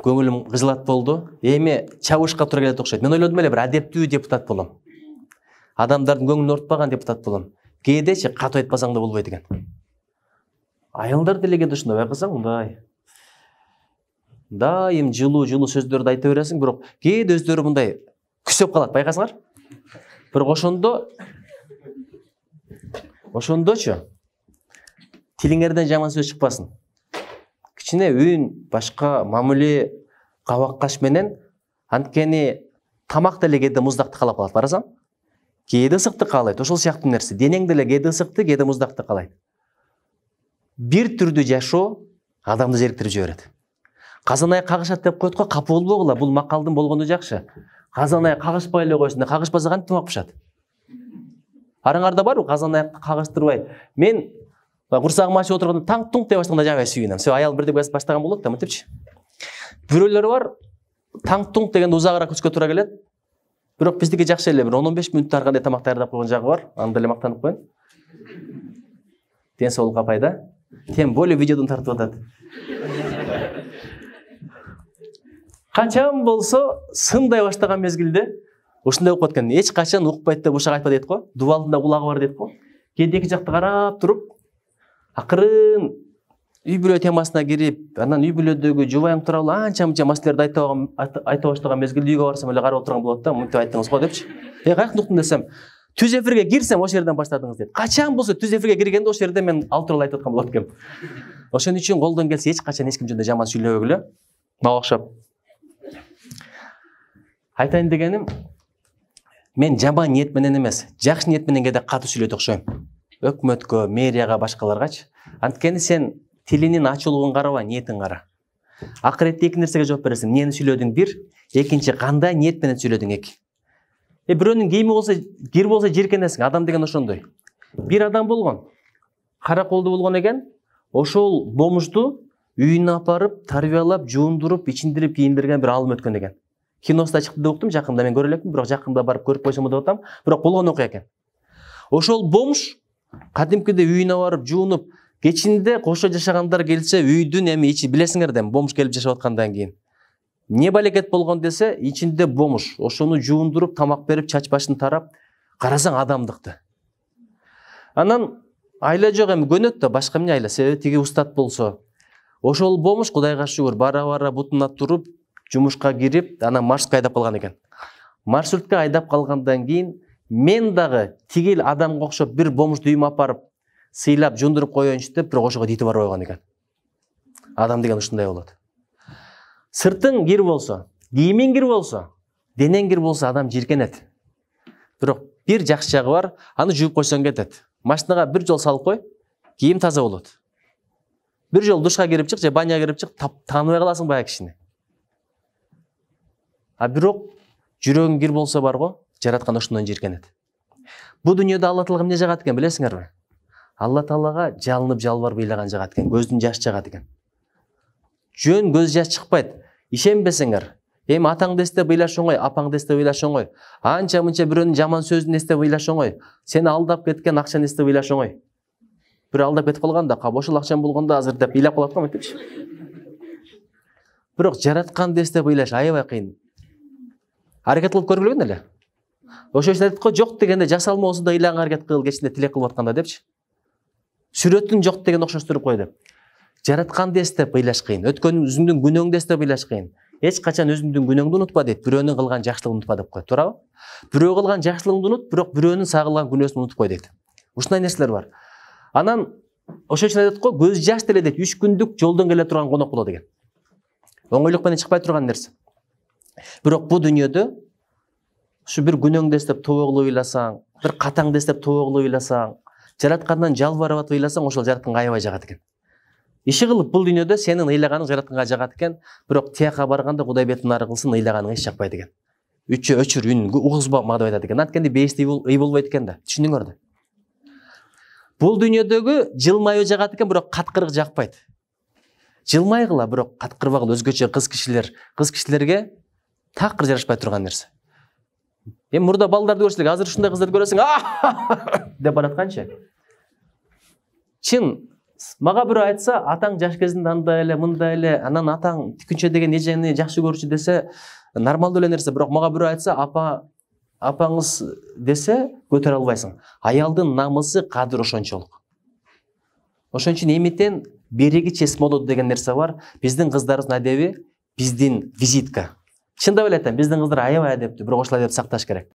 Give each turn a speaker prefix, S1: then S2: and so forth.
S1: көңілім кыжылат болду. Эми чабышка туура келет окшойт. Мен ойлодум эле бир адептүү депутат болом. Адамдардын көңүлүн ортпаган депутат болом. Кээдечи катуу айтпасаң да болбойт экен. Аялдар деле кээде ушундай байкасаң мындай. Дайым жылуу сөздөрдү айта бересиң, бирок кээде өздөрү мындай күсөп калат, байкасаңар. Бирок ошондочу тилиңерден жаман сөз чыкпасын. Кичине үн, башка мамиле, кабак каш менен анткени тамак деле кээде муздакты каалап калат, барасаң. Кээде ысыкты каалайт, ошол сыяктуу нерсе. Денең деле кээде ысыкты, кээде муздакты каалайт. Бир түрдүү жашоо адамды зериктирип жиберет. Казан аяк кагышат деп коет го, капы болбогула, бул макалдын болгону жакшы. Казан аяк кагышпай эле койсун, кагышпаса кантип тамак пышат? Араңарда барбы казан аякты кагыштырбай? Мен курсагым ачып отурганда таң-туң деп баштаганда жабай сүйүнөм. Аялым бирдеп баштаган болот да, мынтипчи. Бирөөлөр бар, таң-туң дегенде узагыраак күчкө туура келет. Бирок биздики жакшы эле, бир 10-15 мүнөттө ар кандай тамак даярдап койгон жагы бар. Аны деле мактанып коеюн. Ден соолукка пайда. Тем более видеодон тартып атат. Качан болсо сындай баштаган мезгилде ушундай болуп кеткен. Эч качан укпайт деп ушак айтпа дейт го. Дубалдын кулагы бар дейт го. Кээде эки жакты карап туруп, акырын үй бүлө темасына кирип, анан үй бүлөдөгү жубайың тууралуу анча-мынча маселелерди айта баштаган мезгилде үйгө барсам эле карап отурган болот да, мынтип айттыңыз го депчи. Каяктан уктум десем, түз эфирге кирсем ошол жерден баштадыңыз дейт. Качан болсо түз эфирге киргенде ошол жерде мен ал тууралуу айтып аткан болот экем. Ошон үчүн колдон келсе эч качан эч ким жөнүндө жаман сүйлөбөгүлө. Мага окшоп. Айтайын дегеним, мен жаман ниет менен эмес, жакшы ниет менен кээде катуу сүйлөйт окшойм. Өкмөткө, мэрияга, башкаларгачы. Анткени сен тилинин ачуулугун караба, ниетин кара. Акыретте эки нерсеге жооп бересиң. Эмнени сүйлөдүң бир, экинчи кандай ниет менен сүйлөдүң эки. Бирөөнүн кийими болсо, кир болсо жиркенесиң. Адам деген ошондой. Бир адам болгон, кара колдуу болгон экен, ошол бомушту үйүнө апарып, тарбиялап, жуундуруп, ичиндирип, кийиндирген бир алым өткөн экен. Киносунда чыкты деп уктум, жакында мен көрө элекмин, бирок жакында барып көрүп койсом деп атам, бирок болгон окуя экен. Ошол бомуш кадимкиде үйүнө барып, жуунуп, кечинде кошо жашагандар келсе, үйдүн эми ичи билесиңер да, бомуш келип жашап аткандан кийин. Не балекет болгон десе, ичинде бомуш, ошону жуундуруп, тамак берип, чач башын тарап, карасаң адамдыкты. Анан айла жок, эми көнөт да, башка эмне айла, себеби тиги устат болсо. Ошол бомуш Кудайга шүгүр, бара-бара бутуна туруп, жумушка кирип, анан маршрутка айдап калган экен. Маршрутка айдап калгандан кийин мен дагы тигил адамга окшоп бир бомушту үйүмө апарып, сыйлап, жундуруп коеюнчу деп, бирок ошого дити барбай койгон экен. Адам деген ушундай болот. Сыртың кир болсо, кийимиң кир болсо, денең кир болсо адам жиркенет. Бирок бир жакшы жагы бар, аны жууп койсоң кетет. Машинага бир жол салып кой, кийим таза болот. Бир жол душка кирип чык, же баняга кирип чык, тааныбай каласың баягы кишини. Бирок жүрөгүң кир болсо бар го, жараткан ошондон жиркенет. Бу дүйнөдө Алла Таала эмне жагат экен билесиңерби? Алла Таалага жалынып жалбарып ыйлаган жагат экен, көздүн жаш жагат экен. Жөн көз жаш чыкпайт. Ишенбесеңер, эми атаңды эстеп ыйлаш оңой, апаңды эстеп ыйлаш оңой. Анча-мынча бирөөнүн жаман сөзүн эстеп ыйлаш оңой. Сени алдап кеткен акчаны эстеп ыйлаш оңой. Бир алдап кетип калганда, ошол акчам болгондо азыр деп ыйлап калат го, мынтипчи. Бирок жаратканды эстеп ыйлаш аябай кыйын. Аракет кылып көрүп эле. Ошо үчүн айтат го, жок дегенде жасалмоосун да ыйлаганга аракет кыл, кечинде тилек кылып атканда депчи. Сүрөтүң жок деген окшоштуруп кой деп. Жаратканды эстеп ыйлаш кыйын, өзүңдүн күнөөңдү эстеп ыйлаш кыйын. Эч качан өзүңдүн күнөөңдү унутпа дейт, бирөөнүн кылган жакшылыгын унутпа деп коет, туурабы? Бирөө кылган жакшылыгыңды унут, бирок бирөөнүн сагылган күнөөсүн унутуп кой дейт. Ушундай нерселер бар. Анан ошол үчүн айтат го, көз жаш деле дейт, 3 күндүк жолдон келе турган конок болот деген. Оңойлук менен чыкпай турган нерсе. Бирок бу дүйнөдө ушу бир күнөөңдү эстеп тобоглуу ыйласаң, бир катаңды эстеп тобоглуу ыйласаң, жараткандан жалбарып атып ыйласаң, ошол жаратканга аябай жагат экен. Иши кылып бул дүйнөдө сенин ыйлаганың жаратканга жагат экен, бирок тияка барганда Кудай бетин ары кылсын, ыйлаганың эч жакпайт экен. Өчүр үн угузбак деп айтат экен. Анткени бейисти ый болбойт экен да. Түшүндүңөр да. Бул дүйнөдөгү жылмайуу жагат экен, бирок каткырык жакпайт. Жылмайгыла, бирок каткырбагыла, өзгөчө кыз кишилерге такыр жарашпай турган нерсе. Эми мурда балдарды көрсөлүк, азыр ушундай кыздарды көрөсүң, деп баратканчы. Чын Мага бирөө айтса, атаң жаш кезинде андай эле, мындай эле, анан атаң тикүнчө деген эжени жакшы көрчү десе, нормалдуу эле нерсе. Бирок мага бирөө айтса, апаңыз десе, көтөрө албайсың. Аялдын намысы, кадыры ошончолук. Ошон үчүн эмитен береги чес болот деген нерсе бар. Биздин кыздарыбыздын адеби, биздин визитка. Чындап эле айтам, биздин кыздар аябай адептүү, бирок ошол адепти сакташ керек.